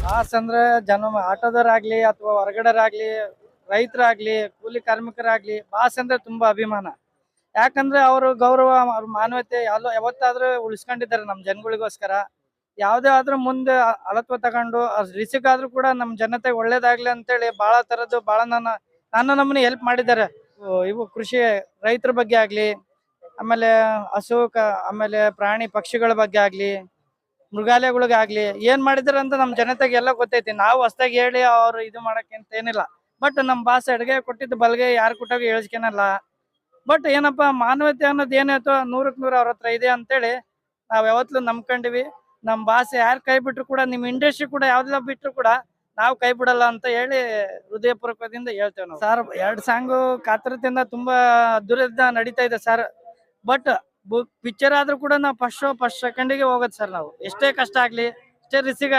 Mass ಅಂದ್ರೆ ಆಟೋದವರಾಗ್ಲಿ ಅಥವಾ ಹೊರಗಡೆರಾಗ್ಲಿ, ರೈತರಾಗ್ಲಿ, ಕೂಲಿ ಕಾರ್ಮಿಕರಾಗ್ಲಿ ಬಾಸ್ ಅಂದ್ರೆ ತುಂಬಾ ಅಭಿಮಾನ. ಯಾಕಂದ್ರೆ ಅವರು ಗೌರವ, ಅವ್ರ ಮಾನವತೆ ಯಾವತ್ತಾದ್ರೂ ಉಳಿಸ್ಕೊಂಡಿದ್ದಾರೆ ನಮ್ ಜನಗಳಿಗೋಸ್ಕರ. ಯಾವ್ದೇ ಆದ್ರೂ ಮುಂದೆ ಅಳತ್ವ ತಗೊಂಡು ರಿಸ್ಕ್ ಆದ್ರೂ ಕೂಡ ನಮ್ ಜನತೆಗೆ ಒಳ್ಳೇದಾಗ್ಲಿ ಅಂತೇಳಿ ಬಹಳ ತರದ್ದು ಬಹಳ ನನ್ನ ನಮ್ಮನೆ ಹೆಲ್ಪ್ ಮಾಡಿದ್ದಾರೆ. ಇವು ಕೃಷಿ ರೈತರ ಬಗ್ಗೆ ಆಗ್ಲಿ, ಆಮೇಲೆ ಆಮೇಲೆ ಪ್ರಾಣಿ ಪಕ್ಷಿಗಳ ಬಗ್ಗೆ ಆಗ್ಲಿ, ಮೃಗಾಲಯಗಳಿಗಾಗ್ಲಿ ಏನ್ ಮಾಡಿದಾರೆ ಅಂತ ನಮ್ ಜನತೆಗೆ ಎಲ್ಲ ಗೊತ್ತೈತಿ. ನಾವು ಹೊಸ್ದಾಗಿ ಹೇಳಿ ಅವ್ರು ಇದು ಮಾಡಕ್ಕಿಂತ ಏನಿಲ್ಲ. ಬಟ್ ನಮ್ ಬಾಸ್ ಎಡಗೈ ಕೊಟ್ಟಿದ್ದು ಬಲಗೈ ಯಾರು ಕೊಟ್ಟಾಗ ಹೇಳ್ಸ್ಕೊನಲ್ಲ. ಬಟ್ ಏನಪ್ಪಾ, ಮಾನವತೆ ಅನ್ನೋದು ಏನಾಯ್ತು 100ಕ್ಕೆ 100 ಅವ್ರ ಹತ್ರ ಇದೆ ಅಂತೇಳಿ ನಾವ್ ಯಾವತ್ತೂ ನಂಬ್ಕೊಂಡಿವಿ. ನಮ್ ಬಾಸ್ ಯಾರು ಕೈ ಬಿಟ್ರು ಕೂಡ, ನಿಮ್ ಇಂಡಸ್ಟ್ರಿ ಕೂಡ ಯಾವ್ದೆಲ್ಲ ಬಿಟ್ರು ಕೂಡ ನಾವು ಕೈ ಬಿಡಲ್ಲ ಅಂತ ಹೇಳಿ ಹೃದಯಪೂರ್ವಕದಿಂದ ಹೇಳ್ತೇವೆ ನಾವು. ಸರ್ 2 ಸಾಂಗು ಕಾತರದಿಂದ ತುಂಬಾ ಅದ್ದೂರಿಯಿಂದ ನಡೀತಾ ಇದೆ ಸರ್. ಬಟ್ ಪಿಕ್ಚರ್ ಆದ್ರೂ ಕೂಡ ನಾವು ಫಸ್ಟ್ ಶೋ ಫಸ್ಟ್ ಸೆಕೆಂಡಿಗೆ ಹೋಗೋದು ಸರ್. ನಾವು ಎಷ್ಟೇ ಕಷ್ಟ ಆಗ್ಲಿ, ಎಷ್ಟೇ ರಿಸ್ಕ್ ಆಗ್ಲಿ